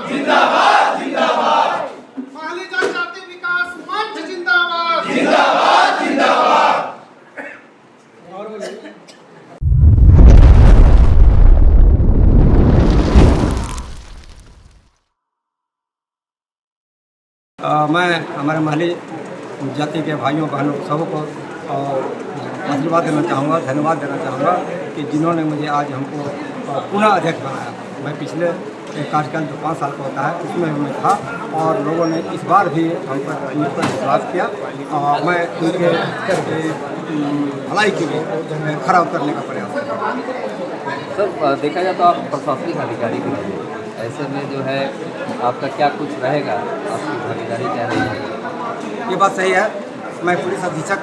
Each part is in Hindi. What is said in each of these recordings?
जिंदाबाद जिंदाबाद। माली जनजाति विकास मंच जिंदाबाद जिंदाबाद जिंदाबाद। मैं हमारे महली जाति के भाइयों बहनों सबको आशीर्वाद देना चाहूँगा, धन्यवाद देना चाहूँगा कि जिन्होंने मुझे आज हमको पुनः अध्यक्ष बनाया। मैं पिछले कार्यकाल जो 5 साल का होता है उसमें मैं था और लोगों ने इस बार भी हम पर विश्वास किया और मैं उनके भलाई के लिए खरा उतरने का प्रयास करूँगा। सर, देखा जाए तो आप प्रशासनिक अधिकारी भी हैं, ऐसे में जो है आपका क्या कुछ रहेगा, आपकी भागीदारी क्या रहेगी? ये बात सही है। मैं पुलिस अधीक्षक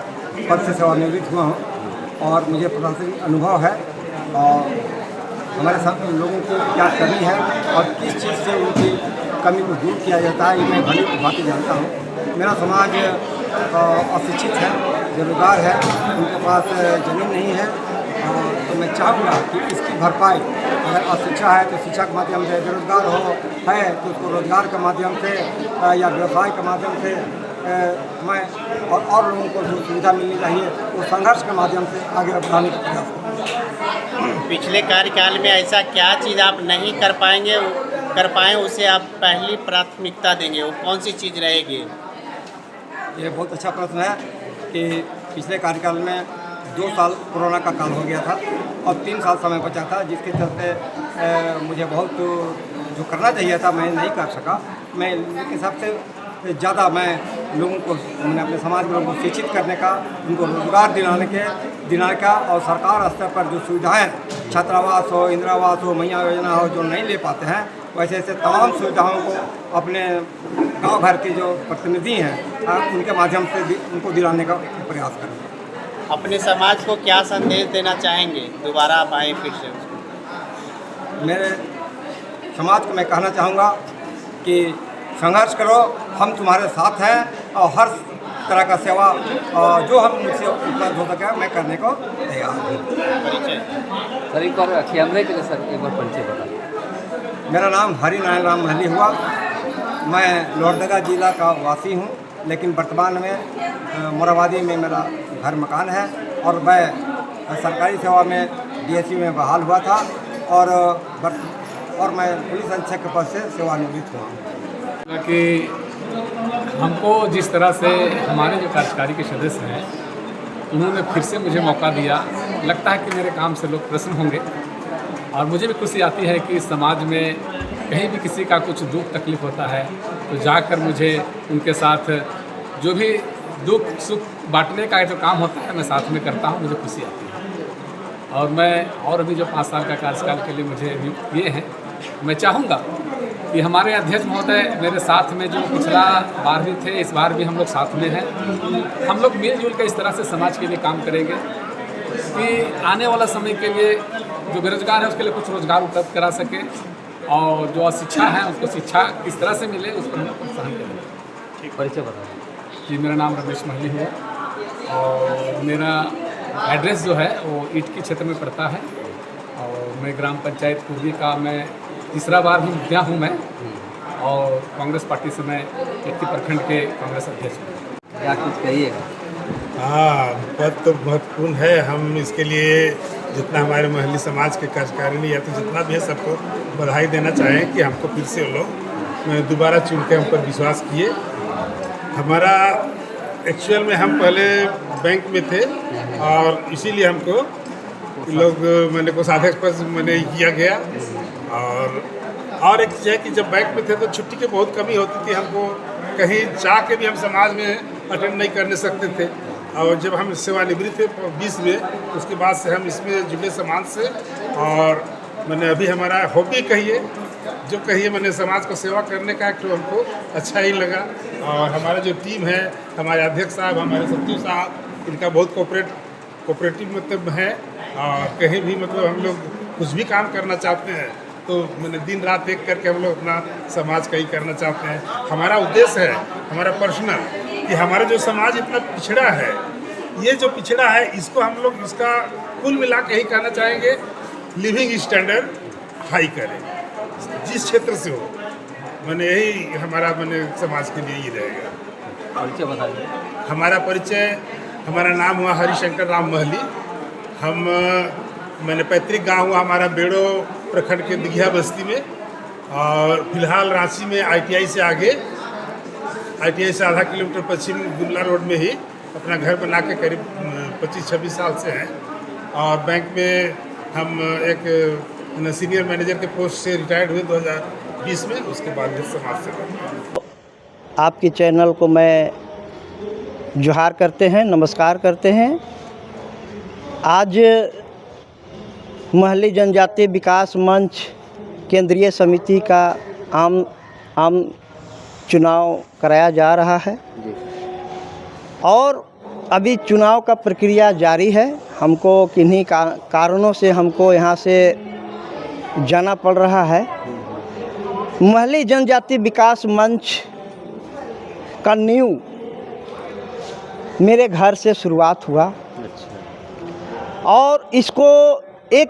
पद से सेवानिवृत्त हुआ हूँ और मुझे प्रशासनिक अनुभव है और हमारे साथ लोगों को क्या करनी है और किस चीज़ से उनकी कमी को दूर किया जाता है, ये मैं भली भांति जानता हूँ। मेरा समाज अशिक्षित है, बेरोजगार है, उनके पास ज़मीन नहीं है, तो मैं चाहूँगा कि इसकी भरपाई अगर अशिक्षा है तो शिक्षा के माध्यम से, बेरोजगार है तो उसको रोजगार के माध्यम से या व्यवसाय के माध्यम से मैं और लोगों को जो सुविधा मिलनी चाहिए वो संघर्ष के माध्यम से आगे बढ़ाने का प्रयास करूँगा। पिछले कार्यकाल में ऐसा क्या चीज़ आप नहीं कर पाए उसे आप पहली प्राथमिकता देंगे, वो कौन सी चीज़ रहेगी? ये बहुत अच्छा प्रश्न है कि पिछले कार्यकाल में 2 साल कोरोना का काल हो गया था और 3 साल समय बचा था, जिसके चलते मुझे बहुत जो करना चाहिए था मैं नहीं कर सका। मैं लेकिन सबसे ज़्यादा मैं लोगों को, मैंने अपने समाज के लोगों को शिक्षित करने का, उनको रोजगार दिलाने का और सरकार स्तर पर जो सुविधाएं, छात्रावास हो, इंदिरावास हो, मैया योजना हो, जो नहीं ले पाते हैं, वैसे ऐसे तमाम सुविधाओं को अपने गांव भर के जो प्रतिनिधि हैं उनके माध्यम से उनको दिलाने का प्रयास करें। अपने समाज को क्या संदेश देना चाहेंगे? दोबारा आप आए फिर से। मेरे समाज को मैं कहना चाहूँगा कि संघर्ष करो, हम तुम्हारे साथ हैं और हर तरह का सेवा जो हम मुझसे उपलब्ध हो सके मैं करने को तैयार हूँ। सर, एक बार कैमरे के लिए सर एक बार परिचय बताइए। मेरा नाम हरि नारायण राम महली हुआ। मैं लोहरदगा जिला का वासी हूँ, लेकिन वर्तमान में मोराबादी में मेरा घर मकान है और मैं सरकारी सेवा में DSC में बहाल हुआ था और मैं पुलिस अधीक्षक के पद से सेवानिवृत्त हुआ हूँ। कि हमको जिस तरह से हमारे जो कार्यकारी के सदस्य हैं उन्होंने फिर से मुझे मौका दिया, लगता है कि मेरे काम से लोग प्रसन्न होंगे और मुझे भी खुशी आती है कि समाज में कहीं भी किसी का कुछ दुख तकलीफ होता है तो जाकर मुझे उनके साथ जो भी दुख सुख बांटने का जो काम होता है मैं साथ में करता हूँ, मुझे खुशी आती है। और मैं और अभी जो 5 साल का कार्यकाल के लिए मुझे नियुक्त किए हैं, मैं चाहूँगा कि हमारे अध्यक्ष महोदय मेरे साथ में जो पिछला बार भी थे, इस बार भी हम लोग साथ में हैं। हम लोग मिलजुल कर इस तरह से समाज के लिए काम करेंगे कि आने वाला समय के लिए जो बेरोजगार है उसके लिए कुछ रोजगार उपलब्ध करा सके और जो अशिक्षा है उसको शिक्षा किस तरह से मिले उस पर हम प्रोत्साहन करेंगे। परिचय बताइए। जी, मेरा नाम रमेश महली हुआ और मेरा एड्रेस जो है वो ईट के क्षेत्र में पड़ता है और मैं ग्राम पंचायत पूर्वी का मैं तीसरा बार भी मुखिया हूँ मैं और कांग्रेस पार्टी से मैं 81 प्रखंड के कांग्रेस अध्यक्ष हूँ। क्या कुछ कहिएगा? हाँ, पद तो महत्वपूर्ण है। हम इसके लिए जितना हमारे महली समाज के कार्यकारिणी या तो जितना भी है सबको बधाई देना चाहें कि हमको फिर से लोग दोबारा चुन के हम पर विश्वास किए। हमारा एक्चुअल में हम पहले बैंक में थे और इसीलिए हमको लोग मैंने को साधक पर मैंने किया गया। और एक चीज़ है कि जब बैंक में थे तो छुट्टी की बहुत कमी होती थी, हमको कहीं जा के भी हम समाज में अटेंड नहीं करने सकते थे। और जब हम सेवानिवृत्त थे 20 में, उसके बाद से हम इसमें जुड़े समाज से और मैंने अभी हमारा हॉबी कहिए जो कहिए मैंने समाज को सेवा करने का तो हमको अच्छा ही लगा। और हमारा जो टीम है, हमारे अध्यक्ष साहब, हमारे सचिव साहब, इनका बहुत कोऑपरेटिव मतलब है और कहीं भी मतलब हम लोग कुछ भी काम करना चाहते हैं तो मैंने दिन रात एक करके हम लोग अपना समाज का ही करना चाहते हैं। हमारा उद्देश्य है, हमारा पर्सनल, कि हमारा जो समाज इतना पिछड़ा है, ये जो पिछड़ा है इसको हम लोग इसका कुल मिला के ही कहना चाहेंगे लिविंग स्टैंडर्ड हाई करें जिस क्षेत्र से हो। मैंने यही हमारा मैंने समाज के लिए ही रहेगा। परिचय बताइए। हमारा परिचय, हमारा नाम हुआ हरिशंकर राम महली। हम मैंने पैतृक गांव हुआ हमारा बेड़ो प्रखंड के दिघिया बस्ती में, और फिलहाल रांची में ITI से आगे, ITI से आधा किलोमीटर पश्चिम गुमला रोड में ही अपना घर बना के करीब 25-26 साल से हैं। और बैंक में हम एक सीनियर मैनेजर के पोस्ट से रिटायर्ड हुए 2020 में। उसके बाद समाज सेवा। आपके चैनल को मैं जोहार करते हैं, नमस्कार करते हैं। आज महली जनजातीय विकास मंच केंद्रीय समिति का आम चुनाव कराया जा रहा है और अभी चुनाव का प्रक्रिया जारी है। हमको किन्हीं कारणों से हमको यहाँ से जाना पड़ रहा है। महली जनजातीय विकास मंच का नींव मेरे घर से शुरुआत हुआ और इसको एक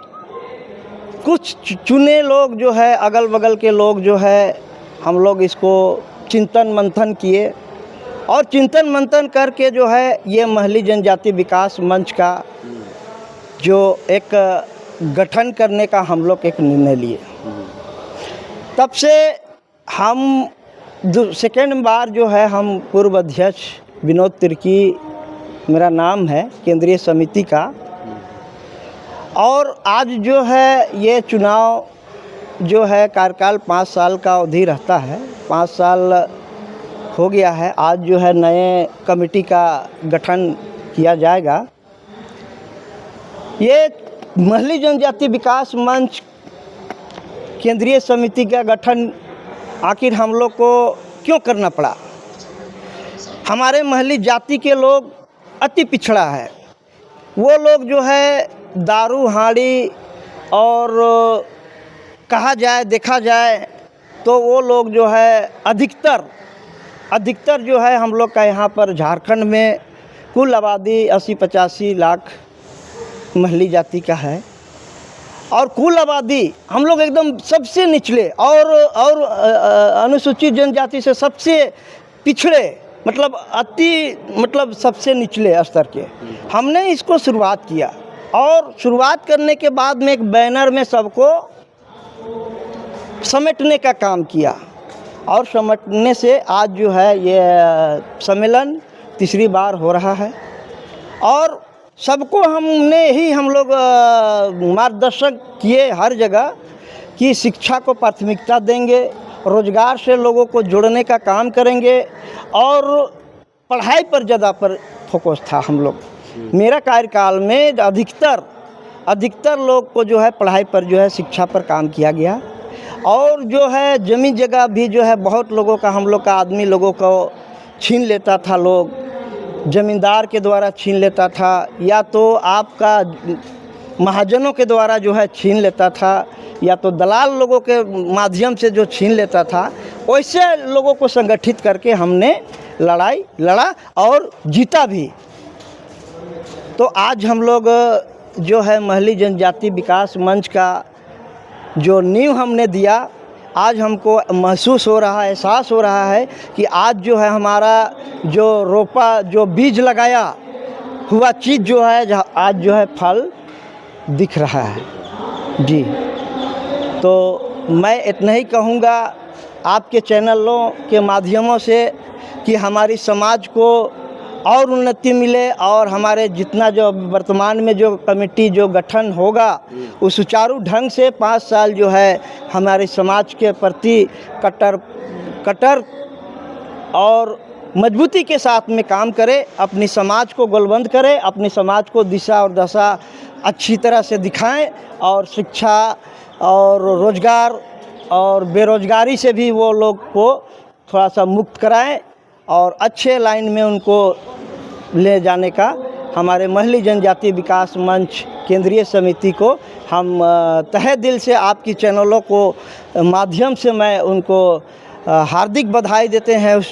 कुछ चुने लोग जो है, अगल बगल के लोग जो है, हम लोग इसको चिंतन मंथन किए और चिंतन मंथन करके जो है ये महली जनजातीय विकास मंच का जो एक गठन करने का हम लोग एक निर्णय लिए। तब से हम सेकेंड बार जो है हम पूर्व अध्यक्ष विनोद तिर्की मेरा नाम है केंद्रीय समिति का, और आज जो है ये चुनाव जो है कार्यकाल 5 साल का अवधि रहता है। 5 साल हो गया है। आज जो है नए कमेटी का गठन किया जाएगा। ये महली जनजातीय विकास मंच केंद्रीय समिति का गठन आखिर हम लोग को क्यों करना पड़ा? हमारे महली जाति के लोग अति पिछड़ा है। वो लोग जो है दारू हाड़ी और कहा जाए देखा जाए तो वो लोग जो है अधिकतर जो है हम लोग का यहाँ पर झारखंड में कुल आबादी 80-85 लाख महली जाति का है और कुल आबादी हम लोग एकदम सबसे निचले और अनुसूचित जनजाति से सबसे पिछड़े, मतलब सबसे निचले स्तर के हमने इसको शुरुआत किया। और शुरुआत करने के बाद में एक बैनर में सबको समेटने का काम किया और समेटने से आज जो है ये सम्मेलन तीसरी बार हो रहा है और सबको हम लोग मार्गदर्शन किए हर जगह कि शिक्षा को प्राथमिकता देंगे, रोजगार से लोगों को जोड़ने का काम करेंगे और पढ़ाई पर ज़्यादा पर फोकस था हम लोग। मेरा कार्यकाल में अधिकतर लोग को जो है पढ़ाई पर जो है शिक्षा पर काम किया गया और जो है ज़मीन जगह भी जो है बहुत लोगों का हम लोग का आदमी लोगों को छीन लेता था, लोग ज़मींदार के द्वारा छीन लेता था या तो आपका महाजनों के द्वारा जो है छीन लेता था या तो दलाल लोगों के माध्यम से जो छीन लेता था। वैसे लोगों को संगठित करके हमने लड़ा और जीता भी। तो आज हम लोग जो है महली जनजातीय विकास मंच का जो नींव हमने दिया, आज हमको महसूस हो रहा है, एहसास हो रहा है कि आज जो है हमारा जो रोपा जो बीज लगाया हुआ चीज़ जो है आज जो है फल दिख रहा है जी। तो मैं इतना ही कहूँगा आपके चैनलों के माध्यमों से कि हमारी समाज को और उन्नति मिले और हमारे जितना जो वर्तमान में जो कमेटी जो गठन होगा उस सुचारू ढंग से 5 साल जो है हमारे समाज के प्रति कट्टर और मजबूती के साथ में काम करे, अपनी समाज को गोलबंद करे, अपनी समाज को दिशा और दशा अच्छी तरह से दिखाएं और शिक्षा और रोजगार और बेरोजगारी से भी वो लोग को थोड़ा सा मुक्त कराएं और अच्छे लाइन में उनको ले जाने का हमारे महली जनजातीय विकास मंच केंद्रीय समिति को हम तहे दिल से आपकी चैनलों को माध्यम से मैं उनको हार्दिक बधाई देते हैं उस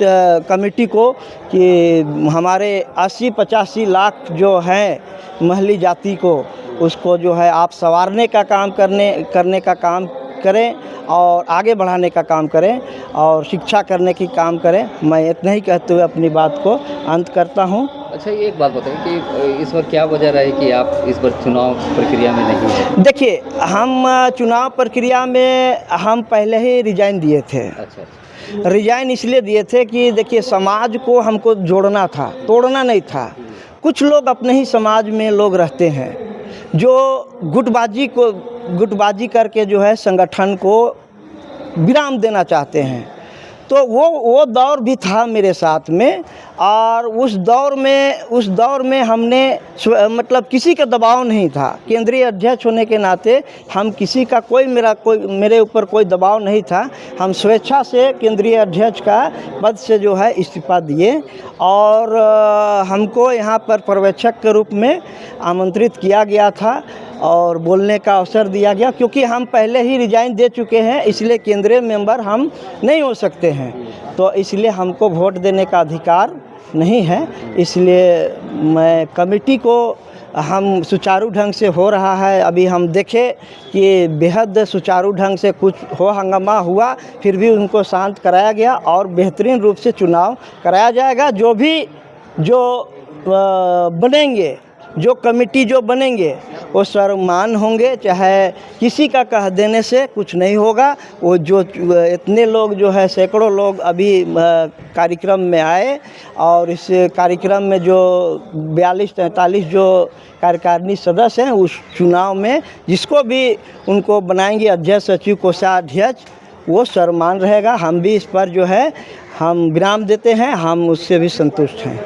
कमेटी को कि हमारे 80-85 लाख जो हैं महली जाति को उसको जो है आप संवारने का काम करने का काम करें और आगे बढ़ाने का काम करें और शिक्षा करने की काम करें। मैं इतना ही कहते हुए अपनी बात को अंत करता हूँ। अच्छा, ये एक बात बताएं कि इस वक्त क्या वजह रही कि आप इस बार चुनाव प्रक्रिया में नहीं हैं? देखिए, हम चुनाव प्रक्रिया में हम पहले ही रिजाइन दिए थे। अच्छा। रिजाइन इसलिए दिए थे कि देखिए, समाज को हमको जोड़ना था, तोड़ना नहीं था। कुछ लोग अपने ही समाज में लोग रहते हैं जो गुटबाजी करके जो है संगठन को विराम देना चाहते हैं। तो वो दौर भी था मेरे साथ में, और उस दौर में हमने मतलब किसी का दबाव नहीं था। केंद्रीय अध्यक्ष होने के नाते हम किसी का मेरे ऊपर कोई दबाव नहीं था। हम स्वेच्छा से केंद्रीय अध्यक्ष का पद से जो है इस्तीफा दिए और हमको यहाँ पर पर्यवेक्षक के रूप में आमंत्रित किया गया था और बोलने का अवसर दिया गया। क्योंकि हम पहले ही रिजाइन दे चुके हैं, इसलिए केंद्रीय मेंबर हम नहीं हो सकते हैं, तो इसलिए हमको वोट देने का अधिकार नहीं है। इसलिए मैं कमेटी को हम सुचारू ढंग से हो रहा है, अभी हम देखें कि बेहद सुचारू ढंग से कुछ हंगामा हुआ, फिर भी उनको शांत कराया गया और बेहतरीन रूप से चुनाव कराया जाएगा। जो बनेंगे, जो कमेटी जो बनेंगे वो सर्वमान होंगे, चाहे किसी का कह देने से कुछ नहीं होगा। वो जो इतने लोग जो है सैकड़ों लोग अभी कार्यक्रम में आए और इस कार्यक्रम में जो 42-43 जो कार्यकारिणी सदस्य हैं उस चुनाव में जिसको भी उनको बनाएंगे अध्यक्ष, सचिव, कोषाध्यक्ष, वो सर्वमान रहेगा। हम भी इस पर जो है हम विराम देते हैं, हम उससे भी संतुष्ट हैं।